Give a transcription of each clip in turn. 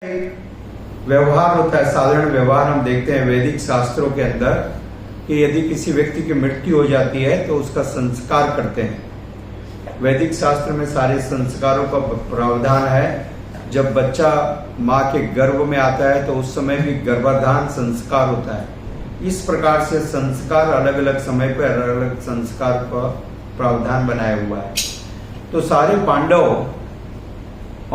व्यवहार होता है, साधारण व्यवहार हम देखते हैं वैदिक शास्त्रों के अंदर कि यदि किसी व्यक्ति की मृत्यु हो जाती है तो उसका संस्कार करते हैं। वैदिक शास्त्र में सारे संस्कारों का प्रावधान है। जब बच्चा माँ के गर्भ में आता है तो उस समय भी गर्भाधान संस्कार होता है। इस प्रकार से संस्कार अलग अलग समय पर अलग अलग संस्कार का प्रावधान बनाया हुआ है। तो सारे पांडव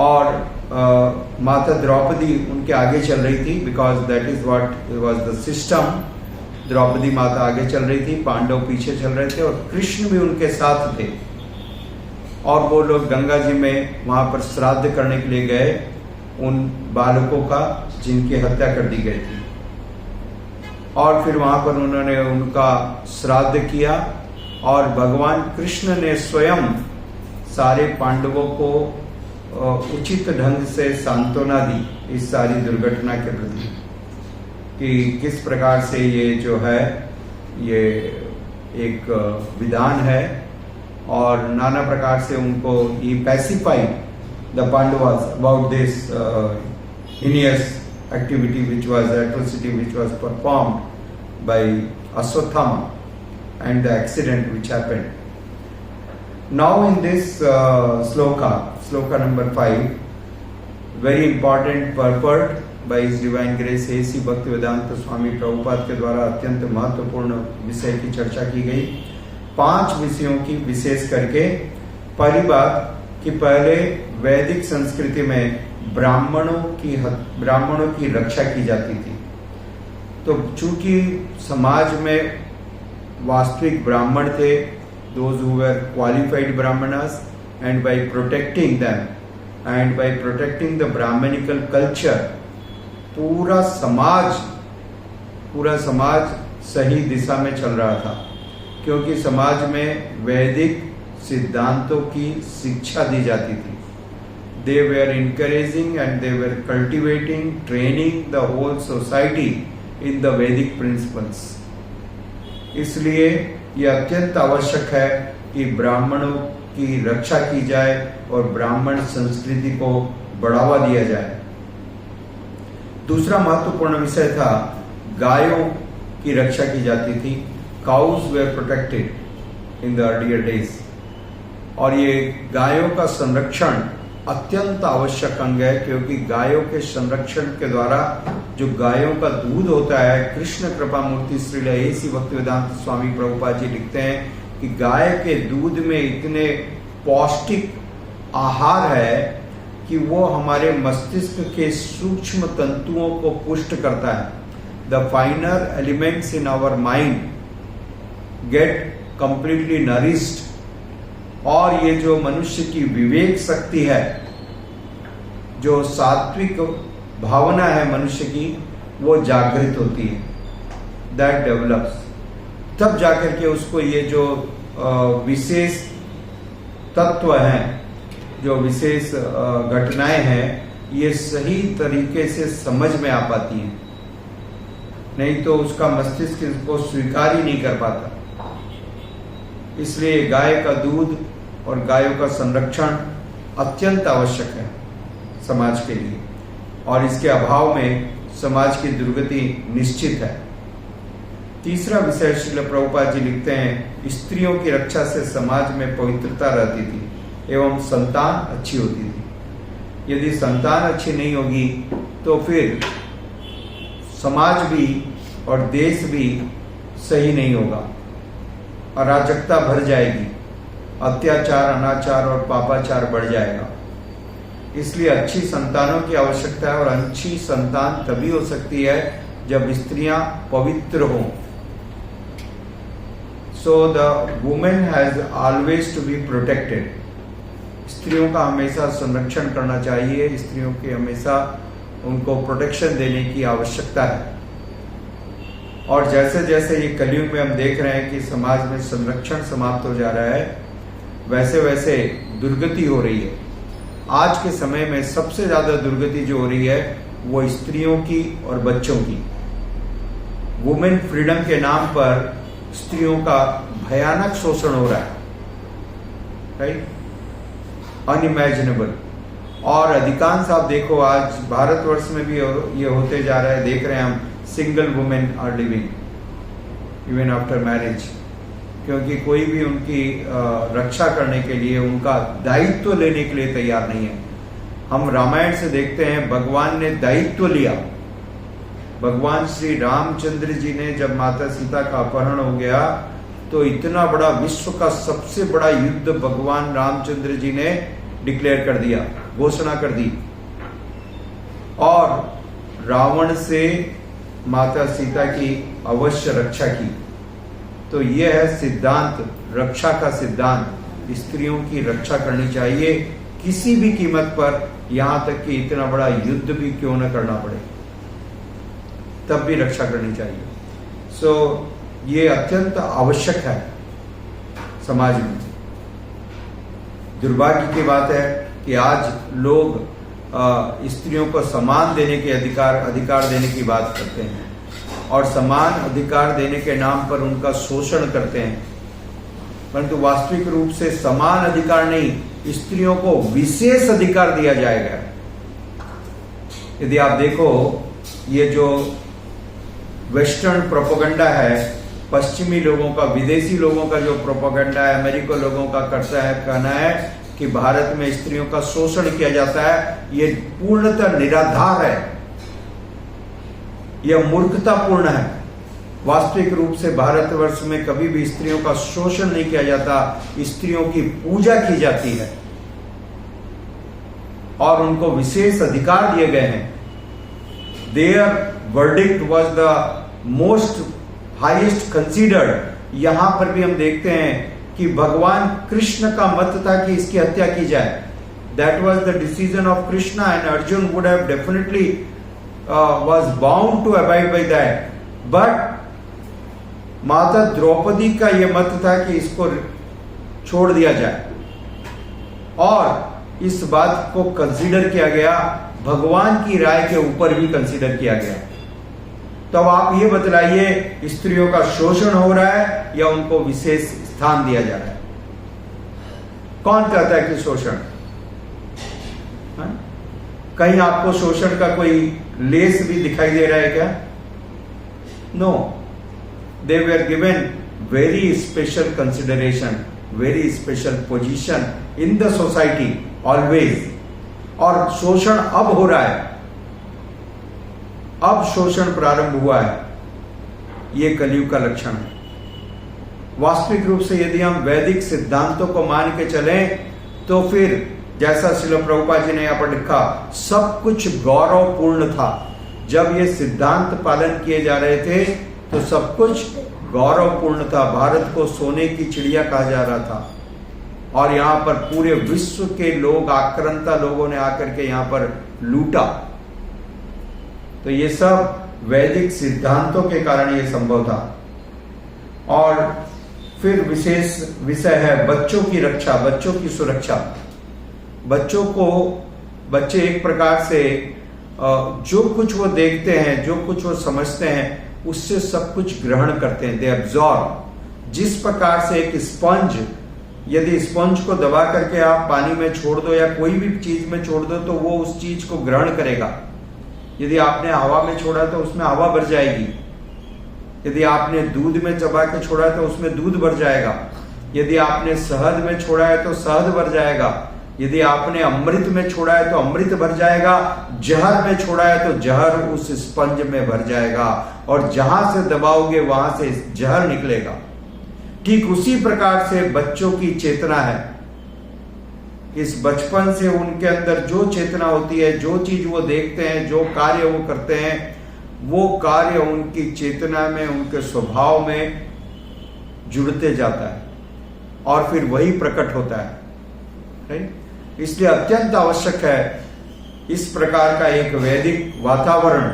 और माता द्रौपदी उनके आगे चल रही थी, because that is what was the system. Draupadi माता आगे चल रही थी, पांडव पीछे चल रहे थे और कृष्ण भी उनके साथ थे। और वो लोग गंगा जी में वहां पर श्राद्ध करने के लिए गए उन बालकों का जिनकी हत्या कर दी गई थी। और फिर वहां पर उन्होंने उनका श्राद्ध किया और भगवान कृष्ण ने स्वयं सारे पांडवों को उचित ढंग से सांत्वना दी इस सारी दुर्घटना के प्रति, कि किस प्रकार से ये जो है ये एक विधान है और नाना प्रकार से उनको ये pacified the Pandavas about this heinous activity which was atrocity which was performed by Ashwatthama and the accident which happened. Now in this sloka number 5, very important purport by His Divine Grace A.C. Bhaktivedanta Swami Prabhupada के द्वारा अत्यंत महत्वपूर्ण विषय की चर्चा की गई। 5 विषयों की विशेष करके पहली बात कि पहले वैदिक संस्कृति में ब्राह्मणों की रक्षा की जाती थी। तो चूंकि समाज में वास्तविक ब्राह्मण थे, those who were qualified brahmanas, and by protecting them and by protecting the brahmanical culture, पूरा समाज सही दिशा में चल रहा था, क्योंकि समाज में वैदिक सिद्धांतों की शिक्षा दी जाती थी। They were encouraging and they were cultivating, training the whole society in the Vedic principles. इसलिए यह अत्यंत आवश्यक है कि ब्राह्मणों की रक्षा की जाए और ब्राह्मण संस्कृति को बढ़ावा दिया जाए। दूसरा महत्वपूर्ण विषय था गायों की रक्षा की जाती थी। Cows were protected in the earlier days, और ये गायों का संरक्षण अत्यंत आवश्यक अंग है, क्योंकि गायों के संरक्षण के द्वारा जो गायों का दूध होता है, कृष्ण कृपा मूर्ति श्रील A.C. भक्तिवेदांत स्वामी प्रभुपाद जी लिखते हैं कि गाय के दूध में इतने पौष्टिक आहार है कि वो हमारे मस्तिष्क के सूक्ष्म तंतुओं को पुष्ट करता है। The finer elements in our mind get completely nourished, और ये जो मनुष्य की विवेक शक्ति है, जो सात्विक भावना है मनुष्य की, वो जागृत होती है। दैट डेवलप्स, तब जाकर के उसको ये जो विशेष तत्व हैं, जो विशेष घटनाएं हैं, ये सही तरीके से समझ में आ पाती हैं। नहीं तो उसका मस्तिष्क इसको स्वीकार ही नहीं कर पाता। इसलिए गाय का दूध और गायों का संरक्षण अत्यंत आवश्यक है समाज के लिए, और इसके अभाव में समाज की दुर्गति निश्चित है। तीसरा विषय श्रील प्रभुपाद जी लिखते हैं, स्त्रियों की रक्षा से समाज में पवित्रता रहती थी एवं संतान अच्छी होती थी। यदि संतान अच्छी नहीं होगी तो फिर समाज भी और देश भी सही नहीं होगा, अराजकता भर जाएगी, अत्याचार, अनाचार और पापाचार बढ़ जाएगा। इसलिए अच्छी संतानों की आवश्यकता है, और अच्छी संतान तभी हो सकती है जब स्त्रियां पवित्र हों। So the women has always to be protected. स्त्रियों का हमेशा संरक्षण करना चाहिए, स्त्रियों के हमेशा उनको प्रोटेक्शन देने की आवश्यकता है। और जैसे जैसे ये कलयुग में हम देख रहे हैं कि समाज में संरक्षण समाप्त हो जा रहा है, वैसे वैसे दुर्गति हो रही है। आज के समय में सबसे ज्यादा दुर्गति जो हो रही है वो स्त्रियों की और बच्चों की। वुमेन फ्रीडम के नाम पर स्त्रियों का भयानक शोषण हो रहा है, राइट, अनइमेजिनेबल। और अधिकांश आप देखो आज भारतवर्ष में भी ये होते जा रहा है, देख रहे हैं हम, single women are living even after marriage, क्योंकि कोई भी उनकी रक्षा करने के लिए, उनका दायित्व लेने के लिए तैयार नहीं है। हम रामायण से देखते हैं भगवान ने दायित्व लिया। भगवान श्री रामचंद्र जी ने जब माता सीता का अपहरण हो गया तो इतना बड़ा विश्व का सबसे बड़ा युद्ध भगवान रामचंद्र जी ने डिक्लेयर कर दिया, घोषणा कर दी, और रावण से माता सीता की अवश्य रक्षा की। तो यह है सिद्धांत, रक्षा का सिद्धांत। स्त्रियों की रक्षा करनी चाहिए किसी भी कीमत पर, यहां तक कि इतना बड़ा युद्ध भी क्यों न करना पड़े, तब भी रक्षा करनी चाहिए। सो ये अत्यंत आवश्यक है समाज में। दुर्भाग्य की बात है कि आज लोग स्त्रियों को समान देने के अधिकार देने की बात करते हैं और समान अधिकार देने के नाम पर उनका शोषण करते हैं, परंतु वास्तविक रूप से समान अधिकार नहीं, स्त्रियों को विशेष अधिकार दिया जाएगा। यदि आप देखो, ये जो वेस्टर्न प्रोपेगेंडा है, पश्चिमी लोगों का, विदेशी लोगों का जो प्रोपेगेंडा है, अमेरिकन लोगों का कहना है कि भारत में स्त्रियों का शोषण किया जाता है, ये पूर्णतः निराधार है, यह मूर्खतापूर्ण है। वास्तविक रूप से भारतवर्ष में कभी भी स्त्रियों का शोषण नहीं किया जाता, स्त्रियों की पूजा की जाती है और उनको विशेष अधिकार दिए गए हैं। Their verdict was the most highest considered. यहां पर भी हम देखते हैं कि भगवान कृष्ण का मत था कि इसकी हत्या की जाए। That was the decision of Krishna and Arjun would have definitely was bound to abide by that, but माता द्रौपदी का यह मत था कि इसको छोड़ दिया जाए और इस बात को कंसीडर किया गया, भगवान की राय के ऊपर भी कंसीडर किया गया। तब आप ये बतलाइए, स्त्रियों का शोषण हो रहा है या उनको विशेष स्थान दिया जा रहा है? कौन कहता है कि शोषण? कहीं आपको शोषण का कोई लेस भी दिखाई दे रहा है क्या? No, they were given very special consideration, very special position in the society always। और शोषण अब हो रहा है, अब शोषण प्रारंभ हुआ है, ये कलयुग का लक्षण है। वास्तविक रूप से यदि हम वैदिक सिद्धांतों को मान के चलें तो फिर जैसा श्रील प्रभुपाद जी ने यहां पर लिखा, सब कुछ गौरवपूर्ण था। जब ये सिद्धांत पालन किए जा रहे थे तो सब कुछ गौरवपूर्ण था। भारत को सोने की चिड़िया कहा जा रहा था और यहां पर पूरे विश्व के लोग, आक्रांता लोगों ने आकर के यहां पर लूटा। तो ये सब वैदिक सिद्धांतों के कारण ये संभव था। और फिर विशेष विषय है बच्चों की रक्षा, बच्चों की सुरक्षा। बच्चे एक प्रकार से जो कुछ वो देखते हैं, जो कुछ वो समझते हैं, उससे सब कुछ ग्रहण करते हैं, दे एब्जॉर्ब। जिस प्रकार से एक स्पंज, यदि स्पंज को दबा करके आप पानी में छोड़ दो या कोई भी चीज में छोड़ दो तो वो उस चीज को ग्रहण करेगा। यदि आपने हवा में छोड़ा तो उसमें हवा भर जाएगी, यदि आपने दूध में चबा के छोड़ा है तो उसमें दूध भर जाएगा, यदि आपने शहद में छोड़ा है तो शहद भर जाएगा, यदि आपने अमृत में छोड़ा है तो अमृत भर जाएगा, जहर में छोड़ा है तो जहर उस स्पंज में भर जाएगा और जहां से दबाओगे वहां से जहर निकलेगा। ठीक उसी प्रकार से बच्चों की चेतना है। इस बचपन से उनके अंदर जो चेतना होती है, जो चीज वो देखते हैं, जो कार्य वो करते हैं, वो कार्य उनकी चेतना में, उनके स्वभाव में जुड़ते जाता है और फिर वही प्रकट होता है। राइट? इसलिए अत्यंत आवश्यक है इस प्रकार का एक वैदिक वातावरण,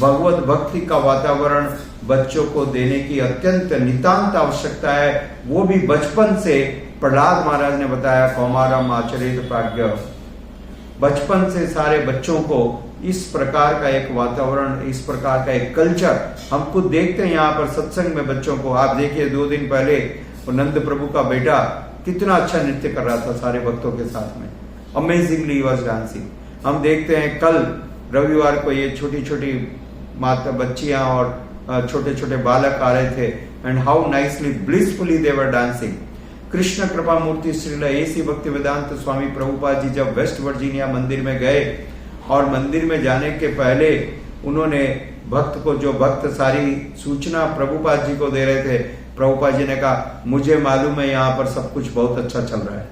भगवत भक्ति का वातावरण बच्चों को देने की अत्यंत नितांत आवश्यकता है। वो भी बचपन से। प्रहलाद महाराज ने बताया, कौमारम आचरित प्राज्ञ। बचपन से सारे बच्चों को इस प्रकार का एक वातावरण, इस प्रकार का एक कल्चर हम खुद देखते हैं यहाँ पर सत्संग में बच्चों को। आप देखिए 2 दिन पहले नंद प्रभु का बेटा कितना अच्छा नृत्य कर रहा था सारे भक्तों के साथ में, अमेजिंगली ही वॉज डांसिंग। हम देखते हैं कल रविवार को ये छोटी छोटी माता बच्चियां और छोटे छोटे बालक आ रहे थे, and how nicely blissfully they were dancing. Krishna कृपा मूर्ति श्रील एसी भक्तिवेदांत स्वामी प्रभुपाद जी जब वेस्ट वर्जीनिया मंदिर में गए, और मंदिर में जाने के पहले उन्होंने भक्त को, जो भक्त सारी सूचना प्रभुपाद जी को दे रहे थे, प्रभुपाद जी ने कहा मुझे मालूम है यहाँ पर सब कुछ बहुत अच्छा चल रहा है।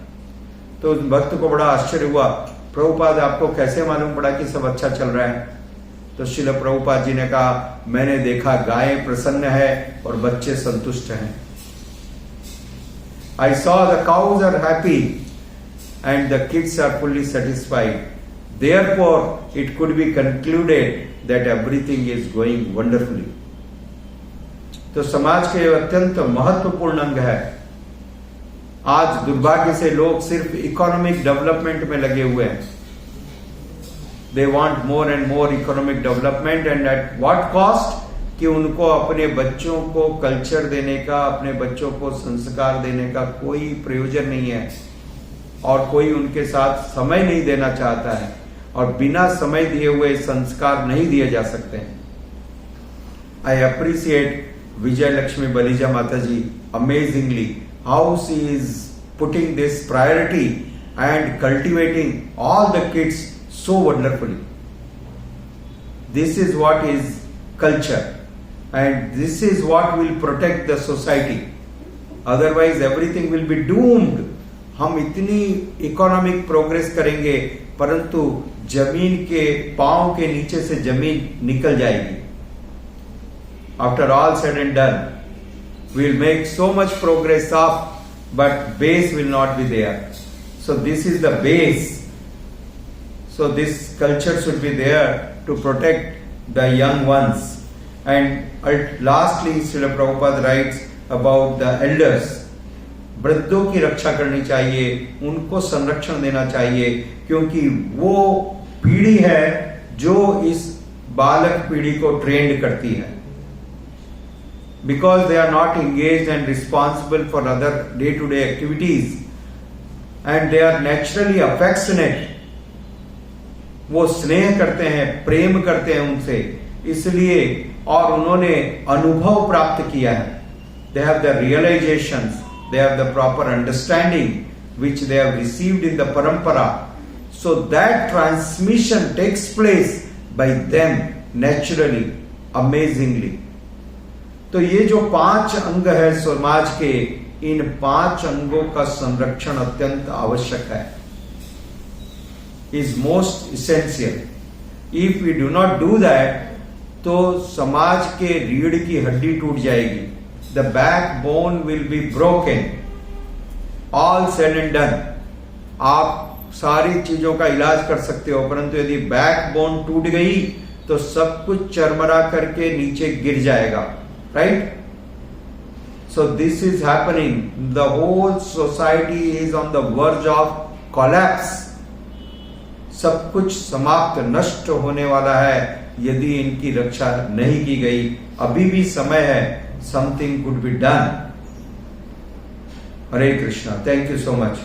तो उस भक्त को बड़ा आश्चर्य हुआ, प्रभुपाद आपको कैसे मालूम पड़ा कि सब अच्छा चल रहा है? तो श्रील प्रभुपाद जी ने कहा मैंने देखा गायें प्रसन्न है और बच्चे संतुष्ट हैं। I saw the cows are happy and the kids are fully satisfied. Therefore, it could be concluded that everything is going wonderfully. तो समाज के अत्यंत महत्वपूर्ण अंग है। आज दुर्भाग्य से लोग सिर्फ इकोनॉमिक डेवलपमेंट में लगे हुए हैं। They want more and more economic development, and at what cost? कि उनको अपने बच्चों को कल्चर देने का, अपने बच्चों को संस्कार देने का कोई प्रयोजन नहीं है, और कोई उनके साथ समय नहीं देना चाहता है, और बिना समय दिए हुए संस्कार नहीं दिए जा सकते हैं। आई अप्रिशिएट विजय लक्ष्मी बलीजा माता ji amazingly how she is putting this priority and cultivating all the kids so wonderfully. This is what is culture, and this is what will protect the society. Otherwise everything will be doomed. हम इतनी economic progress करेंगे परंतु जमीन के पांव के नीचे से जमीन निकल जाएगी। After all said and done, we will make so much progress up, but base will not be there. So this is the base. So this culture should be there to protect the young ones. And lastly, Srila Prabhupada writes about the elders. वृद्धों की रक्षा करनी चाहिए, उनको संरक्षण देना चाहिए, क्योंकि वो पीढ़ी है जो इस बालक पीढ़ी को ट्रेंड करती है। Because they are not engaged and responsible for other day-to-day activities, and they are naturally affectionate. वो स्नेह करते हैं, प्रेम करते हैं उनसे, इसलिए, और उन्होंने अनुभव प्राप्त किया है। They have the realizations, they have the proper understanding which they have received in the parampara. So that transmission takes place by them naturally, amazingly. तो ये जो 5 अंग है समाज के, इन 5 अंगों का संरक्षण अत्यंत आवश्यक है, is most essential. If we do not do that, तो समाज के रीढ़ की हड्डी टूट जाएगी। The backbone will be broken. All said and done. आप सारी चीजों का इलाज कर सकते हो, परंतु यदि बैकबोन टूट गई तो सब कुछ चरमरा करके नीचे गिर जाएगा। Right? So this is happening. The whole society is on the verge of collapse. सब कुछ समाप्त, नष्ट होने वाला है यदि इनकी रक्षा नहीं की गई। अभी भी समय है, something could be done. Hare Krishna. Thank you so much.